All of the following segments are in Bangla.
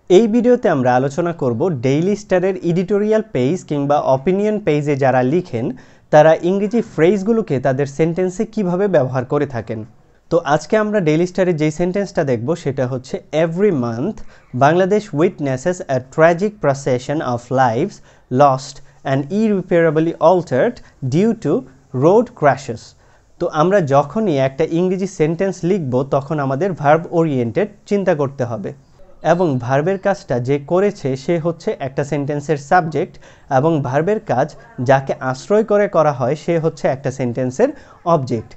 এই ভিডিওতে আমরা আলোচনা করব ডেইলি স্টারের এডিটোরিয়াল পেজ কিংবা অপিনিয়ন পেজে যারা লিখেন তারা ইংরেজি ফ্রেজগুলোকে তাদের সেন্টেন্সে কিভাবে ব্যবহার করে থাকেন। তো আজকে আমরা ডেইলি স্টারের যেই সেন্টেন্সটা দেখব সেটা হচ্ছে every month Bangladesh witnesses a tragic procession of lives lost and irreparably altered due to road crashes. তো আমরা যখনই একটা ইংরেজি সেন্টেন্স লিখব তখন আমাদের ভার্ব ওরিয়েন্টেড চিন্তা করতে হবে এবং ভার্বের কাজটা যে করেছে সে হচ্ছে একটা সেন্টেন্সের সাবজেক্ট এবং ভার্বের কাজ যাকে আশ্রয় করে করা হয় সে হচ্ছে একটা সেন্টেন্সের অবজেক্ট।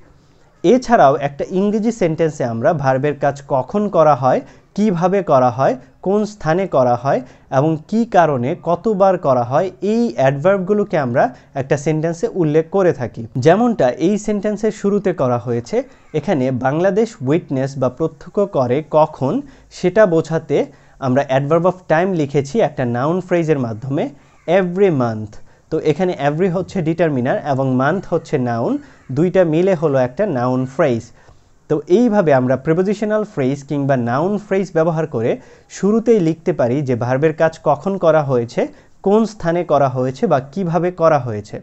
এছাড়াও একটা ইংরেজি সেন্টেন্সে আমরা ভার্বের কাজ কখন করা হয়, কিভাবে করা হয়, কোন স্থানে করা হয় এবং কি কারণে কতবার করা হয় এই অ্যাডভার্বগুলোকে আমরা একটা সেন্টেন্সে উল্লেখ করে থাকি। যেমনটা এই সেন্টেন্সের শুরুতে করা হয়েছে, এখানে বাংলাদেশ উইটনেস বা প্রত্যক্ষ করে কখন সেটা বোঝাতে আমরা অ্যাডভার্ব অফ টাইম লিখেছি একটা নাউন ফ্রেজের মাধ্যমে এভরি মান্থ। তো এখানে এভরি হচ্ছে ডিটারমিনার এবং মান্থ হচ্ছে নাউন, দুইটা মিলে হলো একটা নাউন ফ্রেজ। তো এইভাবে আমরা প্রিপোজিশনাল ফ্রেজ কিংবা নাউন ফ্রেজ ব্যবহার করে শুরুতেই লিখতে পারি যে ভার্বের কাজ কখন করা হয়েছে, কোন স্থানে করা হয়েছে বা কিভাবে করা হয়েছে।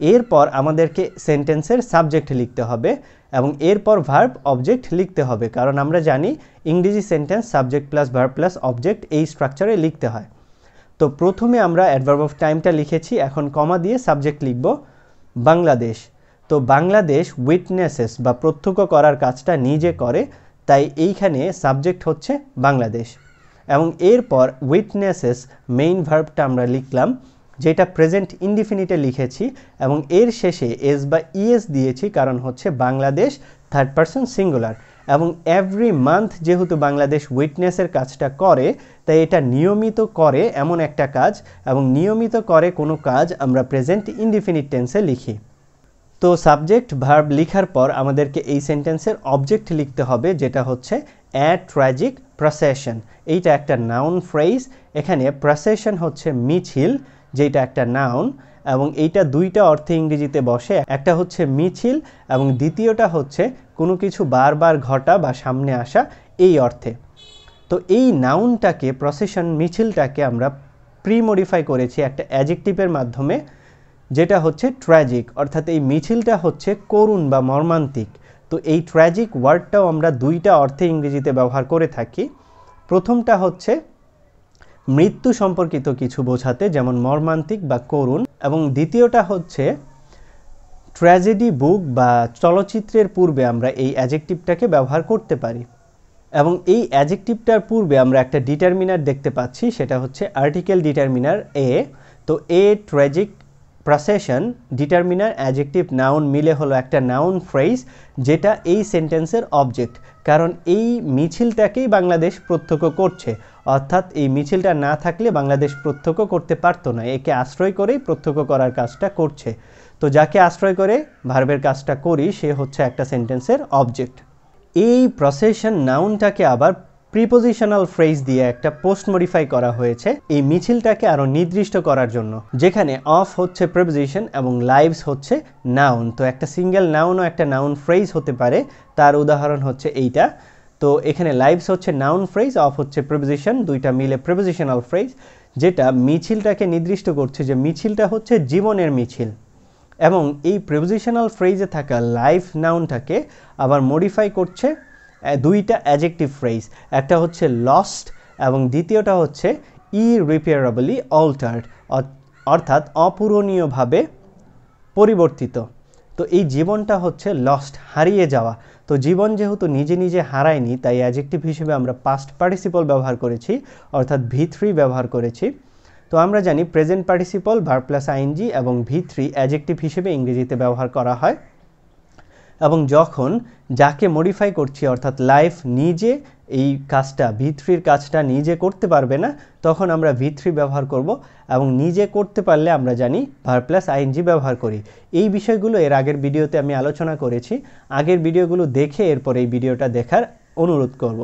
এরপর আমাদেরকে সেন্টেন্সের সাবজেক্ট লিখতে হবে এবং এরপর ভার্ব অবজেক্ট লিখতে হবে, কারণ আমরা জানি ইংরেজি sentence subject plus verb plus object এই স্ট্রাকচারে লিখতে হয়। তো প্রথমে আমরা অ্যাডভার্ব অফ টাইমটা লিখেছি, এখন কমা দিয়ে সাবজেক্ট লিখব বাংলাদেশ। তো বাংলাদেশ উইটনেসেস বা প্রত্যক্ষ করার কাজটা নিজে করে, তাই এইখানে সাবজেক্ট হচ্ছে বাংলাদেশ এবং এরপর উইটনেসেস মেইন ভার্বটা আমরা লিখলাম যেটা প্রেজেন্ট ইনডিফিনিটে লিখেছি এবং এর শেষে এস বা ইএস দিয়েছি কারণ হচ্ছে বাংলাদেশ থার্ড পারসন সিঙ্গুলার এবং এভরি মান্থ যেহেতু বাংলাদেশ উইটনেসের কাজটা করে তাই এটা নিয়মিত করে এমন একটা কাজ এবং নিয়মিত করে কোনো কাজ আমরা প্রেজেন্ট ইনডিফিনিট টেন্সে লিখি। তো সাবজেক্ট ভার্ব লিখার পর আমাদেরকে এই সেন্টেন্সের অবজেক্ট লিখতে হবে যেটা হচ্ছে এ ট্র্যাজিক প্রসেশন। এইটা একটা নাউন ফ্রেজ, এখানে প্রসেশন হচ্ছে মিছিল যেটা একটা নাউন এবং এইটা দুইটা অর্থে ইংরেজিতে বসে, একটা হচ্ছে মিছিল এবং দ্বিতীয়টা হচ্ছে কোনো কিছু বারবার ঘটা বা সামনে আসা এই অর্থে। তো এই নাউনটাকে প্রসেশন মিছিলটাকে আমরা প্রিমডিফাই করেছি একটা অ্যাডজেক্টিভের মাধ্যমে যেটা হচ্ছে ট্র্যাজিক, অর্থাৎ এই মিছিলটা হচ্ছে করুণ বা মর্মান্তিক। তো এই ট্র্যাজিক ওয়ার্ডটাও আমরা দুইটা অর্থে ইংরেজিতে ব্যবহার করে থাকি। প্রথমটা হচ্ছে মৃত্যু সম্পর্কিত কিছু বোঝাতে যেমন মর্মান্তিক বা করুণ, এবং দ্বিতীয়টা হচ্ছে ট্র্যাজেডি বুক বা চলচ্চিত্রের পূর্বে আমরা এই অ্যাডজেক্টিভটাকে ব্যবহার করতে পারি এবং এই অ্যাডজেক্টিভটার পূর্বে আমরা একটা ডিটারমিনার দেখতে পাচ্ছি সেটা হচ্ছে আর্টিকেল ডিটারমিনার এ। তো a tragic procession determiner adjective noun মিলে হলো একটা নাউন ফ্রেজ যেটা এই সেন্টেন্সের অবজেক্ট, কারণ এই মিছিলটাকেই বাংলাদেশ প্রত্যক্ষ করছে, অর্থাৎ এই মিছিলটা না থাকলে বাংলাদেশ প্রত্যক্ষ করতে পারতো না, একে আশ্রয় করেই প্রত্যক্ষ করার কাজটা করছে। তো যাকে আশ্রয় করে ভার্বের কাজটা করি সে হচ্ছে একটা সেন্টেন্সের অবজেক্ট। এই প্রসেশন নাউনটাকে আবার প্রিপোজিশনাল ফ্রেজ দিয়ে একটা পোস্ট মডিফাই করা হয়েছে এই মিছিলটাকে আরও নির্দিষ্ট করার জন্য, যেখানে অফ হচ্ছে প্রিপোজিশন এবং লাইভস হচ্ছে নাউন। তো একটা সিঙ্গেল নাউনও একটা নাউন ফ্রেজ হতে পারে, তার উদাহরণ হচ্ছে এইটা। তো এখানে লাইভস হচ্ছে নাউন ফ্রেজ, অফ হচ্ছে প্রিপোজিশন, দুইটা মিলে প্রিপোজিশনাল ফ্রেজ যেটা মিছিলটাকে নির্দিষ্ট করছে যে মিছিলটা হচ্ছে জীবনের মিছিল। এবং এই প্রিপোজিশনাল ফ্রেজে থাকা লাইফ নাউনটাকে আবার মডিফাই করছে দুইটা অ্যাডজেক্টিভ ফ্রেজ, একটা হচ্ছে লস্ট এবং দ্বিতীয়টা হচ্ছে ইরিপেয়ারেবলি অল্টার্ড, অর্থাৎ অপূরণীয়ভাবে পরিবর্তিত। তো এই জীবনটা হচ্ছে লস্ট, হারিয়ে যাওয়া। তো জীবন যেহেতু নিজে নিজে হারায়নি তাই অ্যাডজেক্টিভ হিসেবে আমরা পাস্ট পার্টিসিপল ব্যবহার করেছি, অর্থাৎ V3 ব্যবহার করেছি। তো আমরা জানি present participle verb plus ING এবং V3 অ্যাডজেক্টিভ হিসেবে ইংরেজিতে ব্যবহার করা হয় এবং যখন যাকে মডিফাই করছি অর্থাৎ লাইফ নিজে এই কাজটা V3-র কাজটা নিজে করতে পারবে না তখন আমরা V3 ব্যবহার করব এবং নিজে করতে পারলে আমরা জানি ভার্ব প্লাস আইএনজি ব্যবহার করি। এই বিষয়গুলো এর আগের ভিডিওতে আমি আলোচনা করেছি, আগের ভিডিওগুলো দেখে এরপর এই ভিডিওটা দেখার অনুরোধ করব।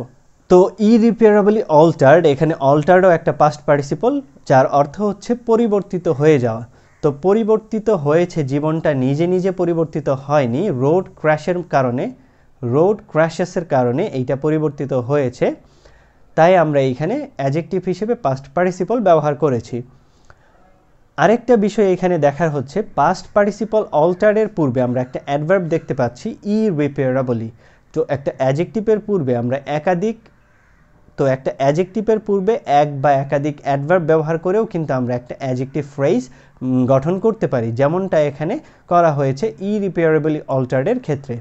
তো ইরিপেয়ারেবলি অল্টার্ড, এখানে অল্টার্ডও একটা পাস্ট পার্টিসিপল যার অর্থ হচ্ছে পরিবর্তিত হয়ে যাওয়া। তো পরিবর্তিত হয়েছে, জীবনটা নিজে নিজে পরিবর্তিত হয়নি, রোড ক্র্যাশের কারণে, রোড ক্র্যাশেসের কারণে এইটা পরিবর্তিত হয়েছে। তাই আমরা এইখানে অ্যাডজেক্টিভ হিসেবে পাস্ট পার্টিসিপল ব্যবহার করেছি। আরেকটা বিষয় এখানে দেখার হচ্ছে, পাস্ট পার্টিসিপল অল্টারের পূর্বে আমরা একটা অ্যাডভার্ব দেখতে পাচ্ছি ইরিপেয়ারেবলি। তো একটা অ্যাডজেক্টিভের পূর্বে আমরা একটা অ্যাডজেক্টিভের পূর্বে এক বা একাধিক অ্যাডভার্ব ব্যবহার করেও কিন্তু আমরা একটা অ্যাডজেক্টিভ ফ্রেজ গঠন করতে পারি, যেমনটা এখানে করা হয়েছে ইরিপেয়ারেবলি অল্টারের ক্ষেত্রে।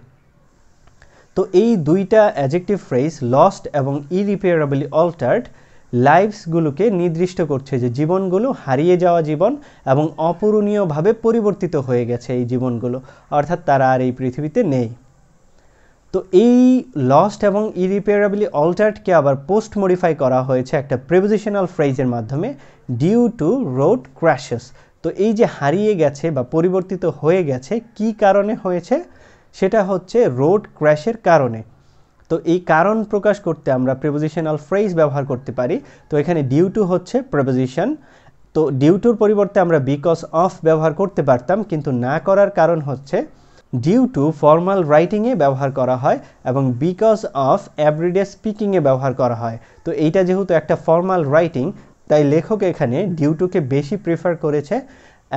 তো এই দুইটা অ্যাডজেক্টিভ ফ্রেজ লস্ট এবং ইরিপেয়ারেবলি অল্টার্ড লাইভসগুলোকে নির্দিষ্ট করছে, যে জীবনগুলো হারিয়ে যাওয়া জীবন এবং অপূরণীয়ভাবে পরিবর্তিত হয়ে গেছে এই জীবনগুলো, অর্থাৎ তারা আর এই পৃথিবীতে নেই। তো এই লস্ট এবং ইরিপেয়ারেবলি অল্টার্ডকে আবার পোস্ট মডিফাই করা হয়েছে একটা প্রিপোজিশনাল ফ্রেজের মাধ্যমে, ডিউ টু রোড ক্র্যাশেস। তো এই যে হারিয়ে গেছে বা পরিবর্তিত হয়ে গেছে, কি কারণে হয়েছে? সেটা হচ্ছে রোড ক্র্যাশের কারণে। তো এই কারণ প্রকাশ করতে আমরা প্রিপোজিশনাল ফ্রেজ ব্যবহার করতে পারি। তো এখানে ডিউ টু হচ্ছে প্রিপোজিশন। তো ডিউ টুর পরিবর্তে আমরা বিকজ অফ ব্যবহার করতে পারতাম, কিন্তু না করার কারণ হচ্ছে ডিউ টু ফর্মাল রাইটিংয়ে ব্যবহার করা হয় এবং বিকজ অফ এভরিডে স্পিকিংয়ে ব্যবহার করা হয়। তো এইটা যেহেতু একটা ফর্মাল রাইটিং, তাই লেখক এখানে ডিউ টুকে বেশি প্রিফার করেছে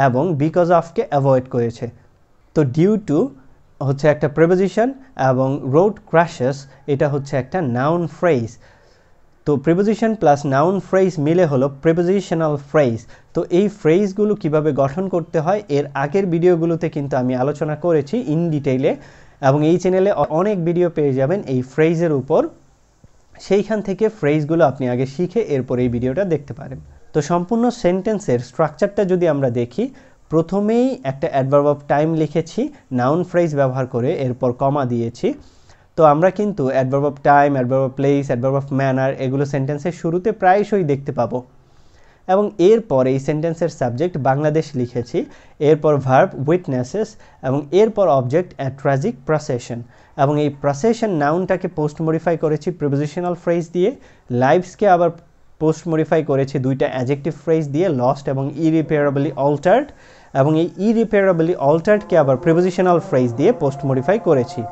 এবং বিকজ অফকে অ্যাভয়েড করেছে। তো ডিউ টু হচ্ছে একটা প্রিপোজিশন এবং রোড ক্র্যাশেস এটা হচ্ছে একটা নাউন ফ্রেজ। তো প্রিপোজিশন প্লাস নাউন ফ্রেজ মিলে হলো প্রিপোজিশনাল ফ্রেজ। তো এই ফ্রেজগুলো কিভাবে গঠন করতে হয় এর আগের ভিডিওগুলোতে কিন্তু আমি আলোচনা করেছি ইন ডিটেইলে, এবং এই চ্যানেলে অনেক ভিডিও পেয়ে যাবেন এই ফ্রেজের উপর। সেইখান থেকে ফ্রেজগুলো আপনি আগে শিখে এরপর এই ভিডিওটা দেখতে পারেন। তো সম্পূর্ণ সেন্টেন্সের স্ট্রাকচারটা যদি আমরা দেখি, প্রথমেই একটা অ্যাডভার্ব অফ টাইম লিখেছি নাউন ফ্রেজ ব্যবহার করে, এরপর কমা দিয়েছি। তো আমরা কিন্তু adverb of time, adverb of place, adverb of manner এগুলো সেন্টেন্সের শুরুতে প্রায়শই দেখতে পাবো। এবং এরপর এই সেন্টেন্সের সাবজেক্ট বাংলাদেশ লিখেছি, এরপর ভার্ব উইটনেসেস, এবং এরপর অবজেক্ট অ্যা ট্র্যাজিক প্রসেশন। এবং এই প্রসেশন নাউনটাকে পোস্ট মডিফাই করেছি প্রিপোজিশনাল ফ্রেজ দিয়ে, লাইভসকে আবার পোস্ট মডিফাই করেছি দুইটা অ্যাডজেক্টিভ ফ্রেজ দিয়ে, লস্ট এবং ইরিপেয়ারেবলি অল্টার্ড, এবং এই ইরিপেয়ারেবলি অল্টার্ডকে আবার প্রিপোজিশনাল ফ্রেজ দিয়ে পোস্ট মডিফাই করেছি।